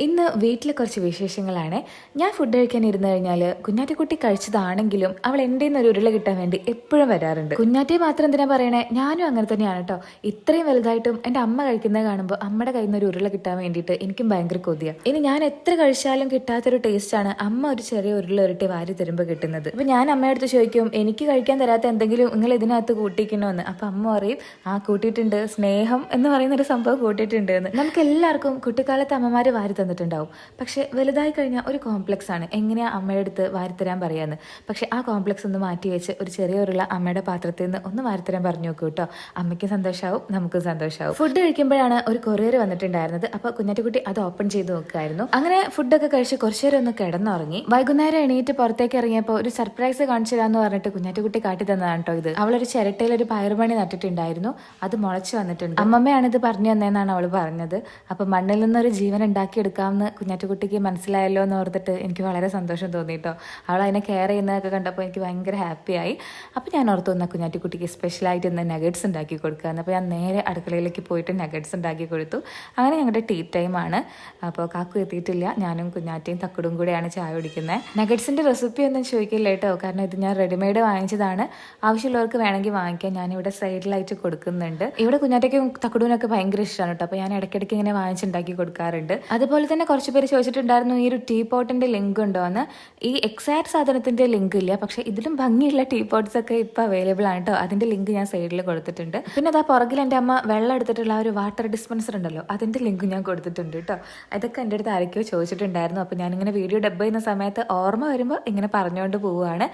ഇന്ന് വീട്ടിൽ കുറച്ച് വിശേഷങ്ങളാണ്. ഞാൻ ഫുഡ് കഴിക്കാൻ ഇരുന്ന് കഴിഞ്ഞാൽ കുഞ്ഞാറ്റിക്കുട്ടി കഴിച്ചതാണെങ്കിലും അവൾ എൻ്റെ ഒരു ഉരുള കിട്ടാൻ വേണ്ടി എപ്പോഴും വരാറുണ്ട്. കുഞ്ഞാറ്റിയെ മാത്രം എന്തിനാ പറയണേ, ഞാനും അങ്ങനെ തന്നെയാണ് കേട്ടോ. ഇത്രയും വലുതായിട്ടും എൻ്റെ അമ്മ കഴിക്കുന്നത് കാണുമ്പോൾ അമ്മയുടെ കയ്യിൽ നിന്ന് ഒരു ഉരുള കിട്ടാൻ വേണ്ടിയിട്ട് എനിക്കും ഭയങ്കര കൊതിയാണ്. ഇനി ഞാൻ എത്ര കഴിച്ചാലും കിട്ടാത്തൊരു ടേസ്റ്റാണ് അമ്മ ഒരു ചെറിയ ഉരുള ഉരുട്ടി വാരി തരുമ്പോൾ കിട്ടുന്നത്. അപ്പോൾ ഞാൻ അമ്മയടുത്ത് ചോദിക്കും, എനിക്ക് കഴിക്കാൻ തരാത്ത എന്തെങ്കിലും നിങ്ങൾ ഇതിനകത്ത് കൂട്ടിക്കണമെന്ന്. അപ്പം അമ്മ പറയും, ആ കൂട്ടിയിട്ടുണ്ട്, സ്നേഹം എന്ന് പറയുന്നൊരു സംഭവം കൂട്ടിയിട്ടുണ്ട് എന്ന്. നമുക്ക് എല്ലാവർക്കും കുട്ടിക്കാലത്ത് അമ്മമാർ വാരി തന്നിട്ടുണ്ടാവും. പക്ഷെ വലുതായി കഴിഞ്ഞാൽ ഒരു കോംപ്ലക്സ് ആണ് എങ്ങനെയാ അമ്മയുടെ അടുത്ത് വാരിത്തരാൻ പറയാന്ന്. പക്ഷെ ആ കോംപ്ലക്സ് ഒന്ന് മാറ്റി വെച്ച് ഒരു ചെറിയ ഉരുള അമ്മയുടെ പാത്രത്തിൽ നിന്ന് ഒന്ന് വാരിത്തരാൻ പറഞ്ഞു നോക്കൂ കേട്ടോ. അമ്മയ്ക്കും സന്തോഷമാവും, നമുക്കും സന്തോഷമാവും. ഫുഡ് കഴിക്കുമ്പോഴാണ് ഒരു കൊറിയർ വന്നിട്ടുണ്ടായിരുന്നത്. അപ്പൊ കുഞ്ഞാറ്റിക്കുട്ടി അത് ഓപ്പൺ ചെയ്ത് നോക്കുമായിരുന്നു. അങ്ങനെ ഫുഡൊക്കെ കഴിച്ച് കുറച്ചു നേരം ഒന്ന് കിടന്നുറങ്ങി. വൈകുന്നേരം എണീറ്റ് പുറത്തേക്ക് ഇറങ്ങിയപ്പോൾ ഒരു സർപ്രൈസ് കാണിച്ചു തരാന്ന് പറഞ്ഞിട്ട് കുഞ്ഞാറ്റിക്കുട്ടി കാട്ടി തന്നതാണ് കേട്ടോ ഇത്. അവളൊരു ചിരട്ടയിൽ ഒരു പയറുമണി നട്ടിട്ടുണ്ടായിരുന്നു, അത് മുളച്ചു വന്നിട്ടുണ്ട്. അമ്മമ്മയാണ് ഇത് പറഞ്ഞു തന്നേന്നാണ് അവൾ പറഞ്ഞത്. അപ്പൊ മണ്ണിൽ നിന്നൊരു ജീവൻ ഉണ്ടാക്കിയെടുക്കാമെന്ന് കുഞ്ഞാറ്റിക്കുട്ടിക്ക് മനസ്സിലായല്ലോ എന്ന് ഓർത്തിട്ട് എനിക്ക് വളരെ സന്തോഷം തോന്നിട്ടോ. അവൾ അതിനെ കെയർ ചെയ്യുന്നതൊക്കെ കണ്ടപ്പോൾ എനിക്ക് ഭയങ്കര ഹാപ്പിയായി. അപ്പോൾ ഞാൻ ഓർത്തു വന്നാൽ കുഞ്ഞാറ്റിക്കുട്ടിക്ക് സ്പെഷ്യലായിട്ട് ഇന്ന് നഗറ്റ്സ് ഉണ്ടാക്കി കൊടുക്കുകയെന്ന്. അപ്പോൾ ഞാൻ നേരെ അടുക്കളയിലേക്ക് പോയിട്ട് നഗറ്റ്സ് ഉണ്ടാക്കി കൊടുത്തു. അങ്ങനെ ഞങ്ങളുടെ ടീ ടൈമാണ്. അപ്പോൾ കാക്കു എത്തിയിട്ടില്ല, ഞാനും കുഞ്ഞാറ്റയും തക്കടും കൂടെയാണ് ചായ കുടിക്കുന്നത്. നഗറ്റ്സിൻ്റെ റെസിപ്പി ഒന്നും ചോദിക്കില്ല കേട്ടോ, കാരണം ഇത് ഞാൻ റെഡിമെയ്ഡ് വാങ്ങിച്ചതാണ്. ആവശ്യമുള്ളവർക്ക് വേണമെങ്കിൽ വാങ്ങിക്കാം. ഞാനിവിടെ സൈഡിലായിട്ട് കൊടുക്കുന്നുണ്ട്. ഇവിടെ കുഞ്ഞാറ്റയ്ക്കും തക്കടൂനൊക്കെ ഭയങ്കര ഇഷ്ടമാണ് കേട്ടോ. അപ്പോൾ ഞാൻ ഇടയ്ക്കിടയ്ക്ക് ഇങ്ങനെ വാങ്ങിച്ചുണ്ടാക്കി കൊടുക്കാറുണ്ട്. അതുപോലെ തന്നെ കുറച്ച് പേര് ചോദിച്ചിട്ടുണ്ടായിരുന്നു ഈ ഒരു ടീ പോട്ടിന്റെ ലിങ്ക് ഉണ്ടോ എന്ന്. ഈ എക്സാക്ട് സാധനത്തിന്റെ ലിങ്ക് ഇല്ല, പക്ഷെ ഇതിലും ഭംഗിയുള്ള ടീ പോട്ട്സ് ഒക്കെ ഇപ്പൊ അവൈലബിൾ ആണ് കേട്ടോ. അതിന്റെ ലിങ്ക് ഞാൻ സൈഡിൽ കൊടുത്തിട്ടുണ്ട്. പിന്നെ അതാ പുറകിൽ എൻ്റെ അമ്മ വെള്ളം എടുത്തിട്ടുള്ള ഒരു വാട്ടർ ഡിസ്പെൻസർ ഉണ്ടല്ലോ, അതിന്റെ ലിങ്ക് ഞാൻ കൊടുത്തിട്ടുണ്ട് കേട്ടോ. ഇതൊക്കെ എൻ്റെ അടുത്ത് ആരൊക്കെയോ ചോദിച്ചിട്ടുണ്ടായിരുന്നു. അപ്പോൾ ഞാനിങ്ങനെ വീഡിയോ ഡബ് ചെയ്യുന്ന സമയത്ത് ഓർമ്മ വരുമ്പോൾ ഇങ്ങനെ പറഞ്ഞുകൊണ്ട് പോവുകയാണ്.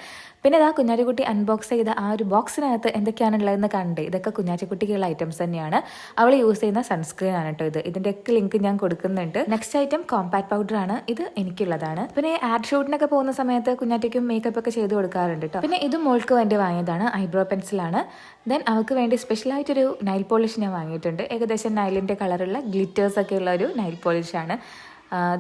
പിന്നെ ഇതാ കുഞ്ഞാറ്റിക്കുട്ടി അൺബോക്സ് ചെയ്ത ആ ഒരു ബോക്സിനകത്ത് എന്തൊക്കെയാണുള്ളതെന്ന് കണ്ടേ. ഇതൊക്കെ കുഞ്ഞാറ്റിക്കുട്ടിക്കുള്ള ഐറ്റംസ് തന്നെയാണ്. അവൾ യൂസ് ചെയ്യുന്ന സൺസ്ക്രീൻ ആണ് കേട്ടോ ഇത്. ഇതിൻ്റെയൊക്കെ ലിങ്ക് ഞാൻ കൊടുക്കുന്നുണ്ട്. നെക്സ്റ്റ് ഐറ്റം കോമ്പാക്ട് പൗഡർ ആണ്, ഇത് എനിക്കുള്ളതാണ്. പിന്നെ ആഡ് ഷൂട്ടിനൊക്കെ പോകുന്ന സമയത്ത് കുഞ്ഞാറ്റയ്ക്കും മേക്കപ്പ് ഒക്കെ ചെയ്ത് കൊടുക്കാറുണ്ട് കേട്ടോ. പിന്നെ ഇത് മോൾക്ക് വേണ്ടി വാങ്ങിയതാണ്, ഐബ്രോ പെൻസിലാണ്. ദെൻ അവൾക്ക് വേണ്ടി സ്പെഷ്യലായിട്ടൊരു നൈൽ പോളിഷ് ഞാൻ വാങ്ങിയിട്ടുണ്ട്. ഏകദേശം നൈലിൻ്റെ കളറുള്ള ഗ്ലിറ്റേഴ്സ് ഒക്കെ ഉള്ള ഒരു നൈൽ പോളിഷാണ്.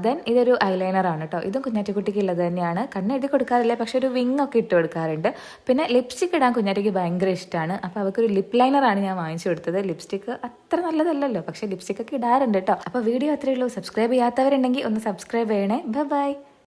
ദെൻ ഇതൊരു ഐലൈനറാണ് കേട്ടോ. ഇതും കുഞ്ഞാറ്റിക്കുട്ടിക്ക് ഉള്ളത് തന്നെയാണ്. കണ്ണ് എഴുതി കൊടുക്കാറില്ല, പക്ഷെ ഒരു വിങ് ഒക്കെ ഇട്ട് കൊടുക്കാറുണ്ട്. പിന്നെ ലിപ്സ്റ്റിക് ഇടാൻ കുഞ്ഞാറ്റിക്ക് ഭയങ്കര ഇഷ്ടമാണ്. അപ്പോൾ അവർക്കൊരു ലിപ് ലൈനറാണ് ഞാൻ വാങ്ങിച്ചു കൊടുത്തത്. ലിപ്സ്റ്റിക്ക് അത്ര നല്ലതല്ലല്ലോ, പക്ഷെ ലിപ്സ്റ്റിക് ഒക്കെ ഇടാറുണ്ട് കേട്ടോ. അപ്പോൾ വീഡിയോ അത്രയേ ഉള്ളൂ. സബ്സ്ക്രൈബ് ചെയ്യാത്തവരുണ്ടെങ്കിൽ ഒന്ന് സബ്സ്ക്രൈബ് ചെയ്യണേ. ബൈ.